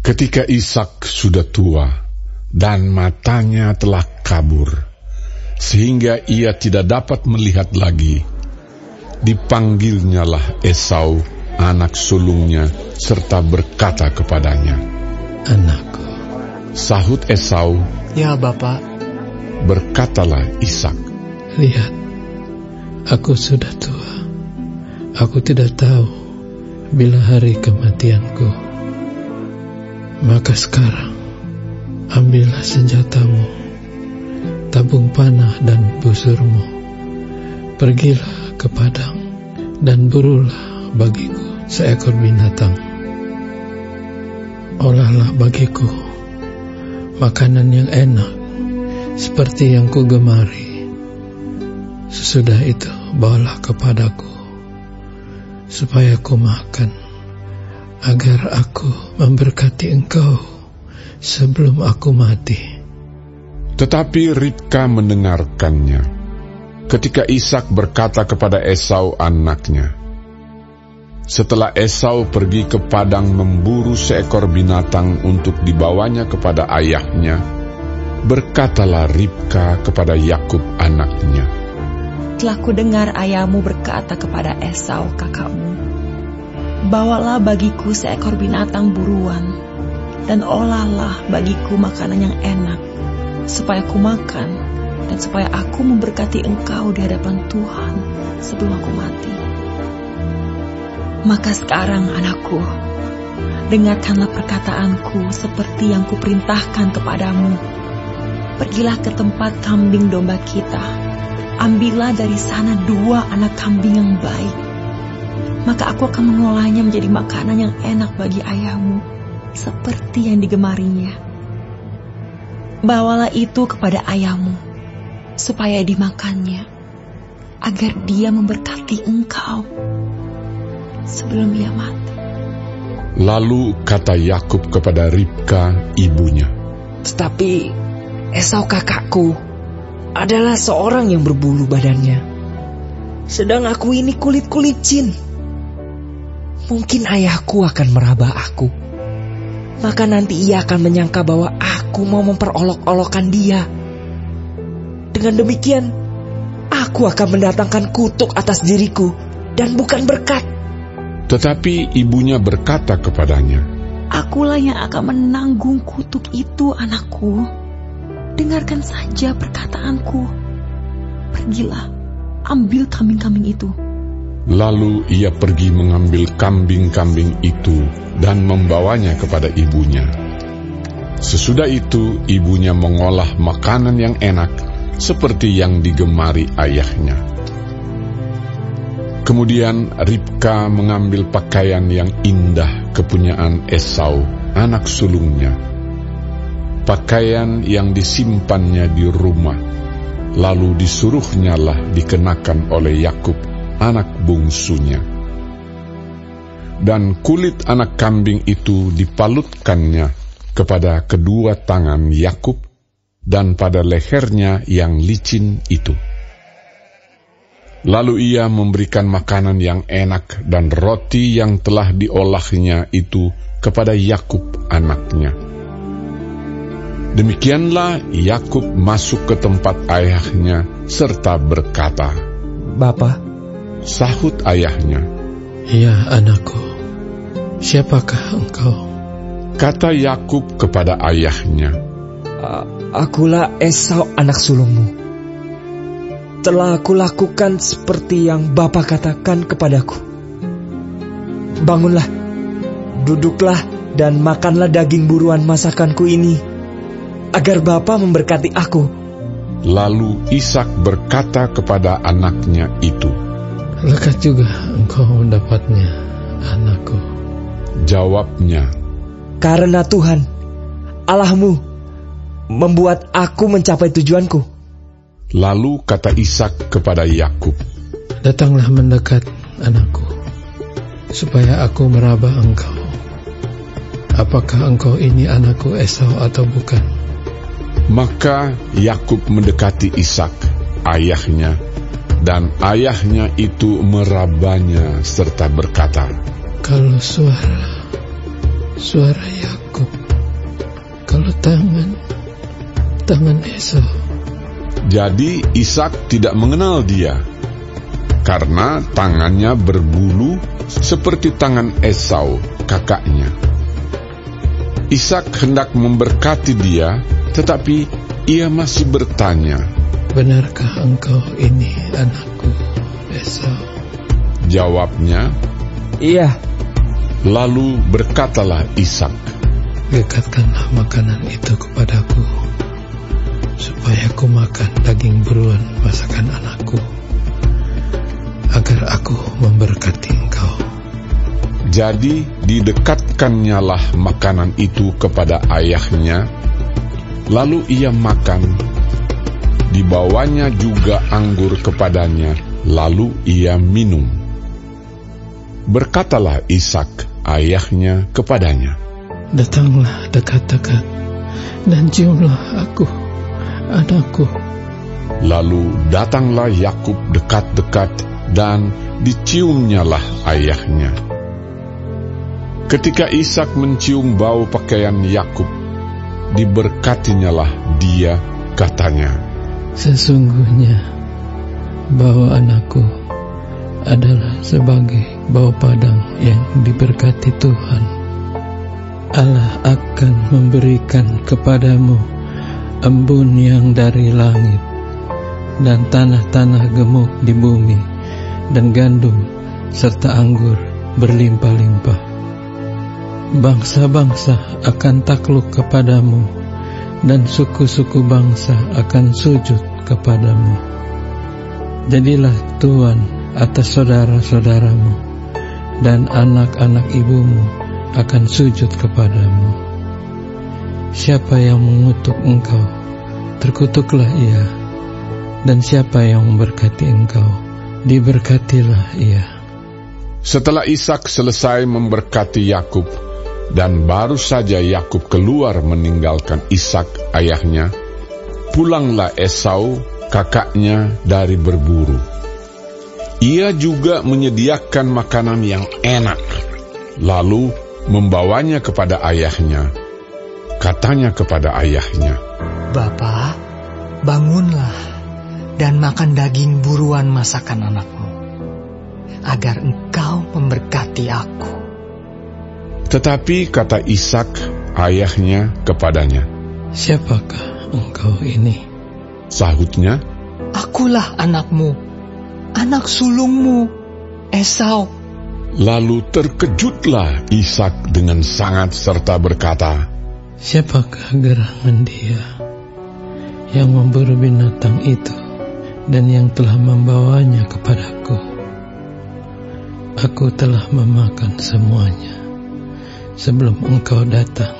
Ketika Ishak sudah tua dan matanya telah kabur, sehingga ia tidak dapat melihat lagi, dipanggilnyalah Esau, anak sulungnya, serta berkata kepadanya, "Anakku." Sahut Esau, "Ya, Bapak." Berkatalah Ishak, "Lihat, aku sudah tua. Aku tidak tahu bila hari kematianku. Maka sekarang, ambillah senjatamu, tabung panah dan busurmu. Pergilah ke padang dan burulah bagiku seekor binatang. Olahlah bagiku makanan yang enak seperti yang ku gemari. Sesudah itu bawalah kepadaku, supaya ku makan, agar aku memberkati engkau sebelum aku mati." Tetapi Ribka mendengarkannya. Ketika Ishak berkata kepada Esau anaknya, setelah Esau pergi ke padang memburu seekor binatang untuk dibawanya kepada ayahnya, berkatalah Ribka kepada Yakub anaknya, "Telah kudengar ayahmu berkata kepada Esau kakakmu, bawalah bagiku seekor binatang buruan, dan olahlah bagiku makanan yang enak, supaya ku makan, dan supaya aku memberkati engkau di hadapan Tuhan sebelum aku mati. Maka sekarang anakku, dengarkanlah perkataanku seperti yang kuperintahkan kepadamu. Pergilah ke tempat kambing domba kita, ambillah dari sana 2 anak kambing yang baik. Maka aku akan mengolahnya menjadi makanan yang enak bagi ayahmu, seperti yang digemarinya. Bawalah itu kepada ayahmu, supaya dimakannya, agar dia memberkati engkau sebelum ia mati." Lalu kata Yakub kepada Ribka ibunya, "Tetapi Esau kakakku adalah seorang yang berbulu badannya, sedang aku ini kulit licin. Mungkin ayahku akan meraba aku, maka nanti ia akan menyangka bahwa aku mau memperolok-olokkan dia. Dengan demikian, aku akan mendatangkan kutuk atas diriku dan bukan berkat." Tetapi ibunya berkata kepadanya, "Akulah yang akan menanggung kutuk itu, anakku. Dengarkan saja perkataanku. Pergilah, ambil kambing-kambing itu." Lalu ia pergi mengambil kambing-kambing itu dan membawanya kepada ibunya. Sesudah itu ibunya mengolah makanan yang enak seperti yang digemari ayahnya. Kemudian Ribka mengambil pakaian yang indah kepunyaan Esau, anak sulungnya, pakaian yang disimpannya di rumah, lalu disuruhnyalah dikenakan oleh Yakub, anak bungsunya. Dan kulit anak kambing itu dipalutkannya kepada kedua tangan Yakub dan pada lehernya yang licin itu. Lalu ia memberikan makanan yang enak dan roti yang telah diolahnya itu kepada Yakub anaknya. Demikianlah Yakub masuk ke tempat ayahnya serta berkata, "Bapa." Sahut ayahnya, "Ya, anakku, siapakah engkau?" Kata Yakub kepada ayahnya, "Akulah Esau anak sulungmu. Telah aku lakukan seperti yang Bapa katakan kepadaku. Bangunlah, duduklah dan makanlah daging buruan masakanku ini, agar Bapa memberkati aku." Lalu Ishak berkata kepada anaknya itu, "Lekas juga engkau mendapatnya, anakku." Jawabnya, "Karena Tuhan, Allahmu, membuat aku mencapai tujuanku." Lalu kata Ishak kepada Yakub, "Datanglah mendekat, anakku, supaya aku meraba engkau. Apakah engkau ini anakku Esau atau bukan?" Maka Yakub mendekati Ishak, ayahnya, dan ayahnya itu merabanya serta berkata, "Kalau suara suara Yakub. Kalau tangan Esau. Jadi Ishak tidak mengenal dia, karena tangannya berbulu seperti tangan Esau, kakaknya. Ishak hendak memberkati dia, tetapi ia masih bertanya, benarkah engkau ini anakku, Esau? Jawabnya, Iya. Lalu berkatalah Ishak, dekatkanlah makanan itu kepadaku, supaya aku makan daging buruan masakan anakku, agar aku memberkati engkau. Jadi didekatkannyalah makanan itu kepada ayahnya, lalu ia makan. Dibawanya juga anggur kepadanya, lalu ia minum. Berkatalah Ishak ayahnya kepadanya, datanglah dekat-dekat dan ciumlah aku, anakku. Lalu datanglah Yakub dekat-dekat dan diciumnyalah ayahnya. Ketika Ishak mencium bau pakaian Yakub, diberkatinyalah dia, katanya, sesungguhnya bau anakku adalah sebagai bau padang yang diberkati Tuhan. Allah akan memberikan kepadamu embun yang dari langit, dan tanah-tanah gemuk di bumi, dan gandum serta anggur berlimpah-limpah. Bangsa-bangsa akan takluk kepadamu, dan suku-suku bangsa akan sujud kepadamu. Jadilah tuan atas saudara-saudaramu, dan anak-anak ibumu akan sujud kepadamu. Siapa yang mengutuk engkau, terkutuklah ia, dan siapa yang memberkati engkau, diberkatilah ia. Setelah Ishak selesai memberkati Yakub, dan baru saja Yakub keluar meninggalkan Ishak ayahnya, pulanglah Esau kakaknya dari berburu. Ia juga menyediakan makanan yang enak, lalu membawanya kepada ayahnya. Katanya kepada ayahnya, Bapa, bangunlah dan makan daging buruan masakan anakmu, agar engkau memberkati aku. Tetapi kata Ishak ayahnya kepadanya, siapakah engkau ini? Sahutnya, akulah anakmu, anak sulungmu, Esau. Lalu terkejutlah Ishak dengan sangat serta berkata, siapakah gerangan dia yang memburu binatang itu dan yang telah membawanya kepadaku? Aku telah memakan semuanya sebelum engkau datang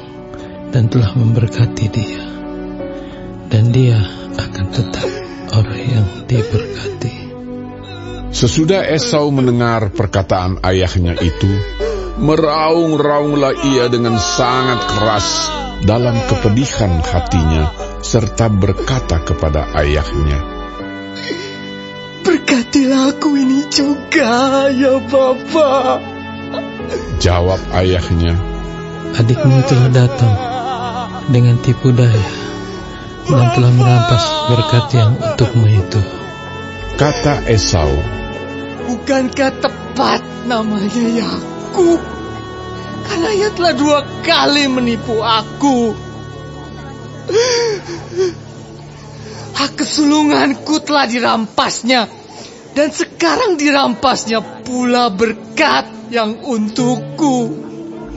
dan telah memberkati dia, dan dia akan tetap orang yang diberkati. Sesudah Esau mendengar perkataan ayahnya itu, meraung-raunglah ia dengan sangat keras dalam kepedihan hatinya, serta berkata kepada ayahnya, berkatilah aku ini juga, ya Bapa. Jawab ayahnya, adikmu telah datang dengan tipu daya dan telah merampas berkat yang untukmu itu. Kata Esau, bukankah tepat namanya Yakub? Karena ia telah 2 kali menipu aku. Hak kesulunganku telah dirampasnya, dan sekarang dirampasnya pula berkat yang untukku.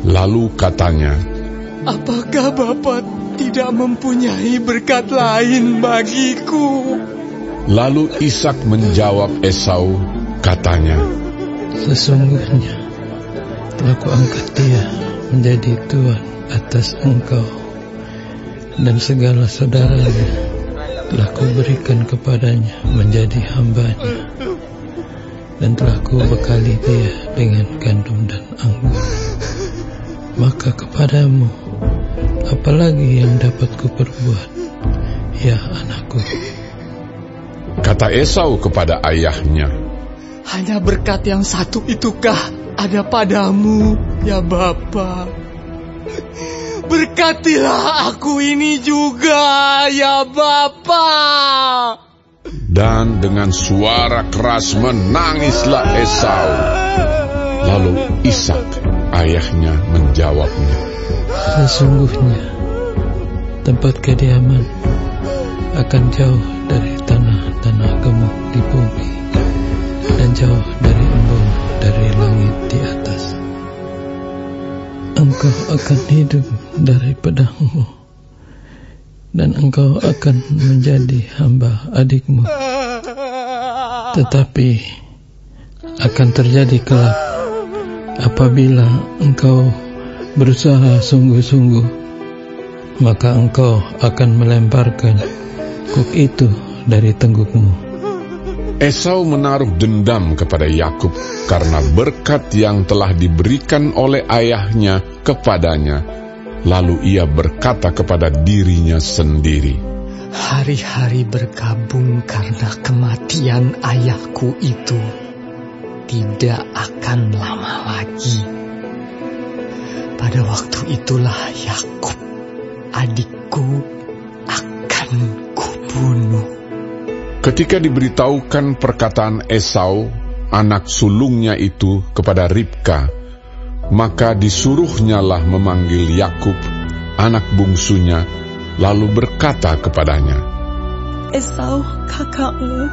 Lalu katanya, apakah Bapa tidak mempunyai berkat lain bagiku? Lalu Ishak menjawab Esau, katanya, sesungguhnya telah kuangkat dia menjadi tuan atas engkau, dan segala saudaranya telah kuberikan kepadanya menjadi hambanya, dan telah kubekali dia dengan gandum dan anggur. Maka kepadamu, apalagi yang dapat kuperbuat, ya anakku? Kata Esau kepada ayahnya, hanya berkat yang satu itukah ada padamu, ya Bapa? Berkatilah aku ini juga, ya Bapa. Dan dengan suara keras menangislah Esau. Lalu Ishak, ayahnya, menjawabnya, sesungguhnya tempat kediaman akan jauh dari tanah-tanah gemuk di bumi dan jauh dari embun dari langit di atas. Engkau akan hidup dari pedangmu, dan engkau akan menjadi hamba adikmu. Tetapi akan terjadi kelak apabila engkau berusaha sungguh-sungguh, maka engkau akan melemparkan kuk itu dari tenggukmu. Esau menaruh dendam kepada Yakub karena berkat yang telah diberikan oleh ayahnya kepadanya. Lalu ia berkata kepada dirinya sendiri, hari-hari berkabung karena kematian ayahku itu tidak akan lama lagi. Pada waktu itulah Yakub, adikku, akan kubunuh. Ketika diberitahukan perkataan Esau, anak sulungnya itu, kepada Ribka, maka disuruhnyalah memanggil Yakub, anak bungsunya, lalu berkata kepadanya, Esau, kakakmu,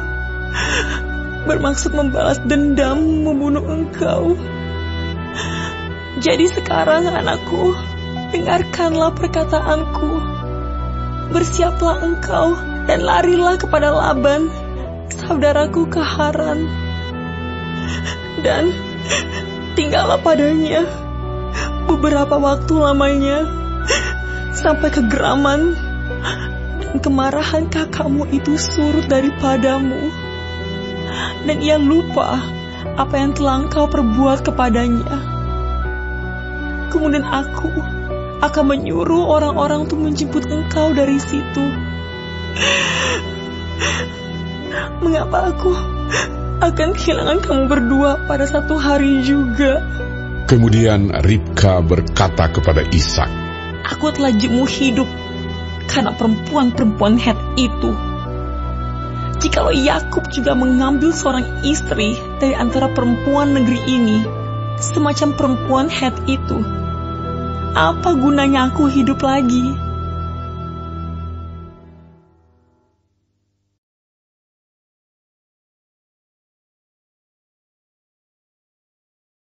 bermaksud membalas dendam membunuh engkau. Jadi sekarang anakku, dengarkanlah perkataanku. Bersiaplah engkau dan larilah kepada Laban, saudaraku ke Haran. Dan tinggallah padanya beberapa waktu lamanya, sampai kegeraman dan kemarahan kakakmu itu surut daripadamu, dan ia lupa apa yang telah engkau perbuat kepadanya. Kemudian aku akan menyuruh orang-orang untuk menjemput engkau dari situ. Mengapa aku akan kehilangan kamu berdua pada satu hari juga? Kemudian Ribka berkata kepada Ishak, Aku telah jemu hidup karena perempuan-perempuan Het itu. Jikalau Yakub juga mengambil seorang istri dari antara perempuan negeri ini, semacam perempuan Het itu, apa gunanya aku hidup lagi?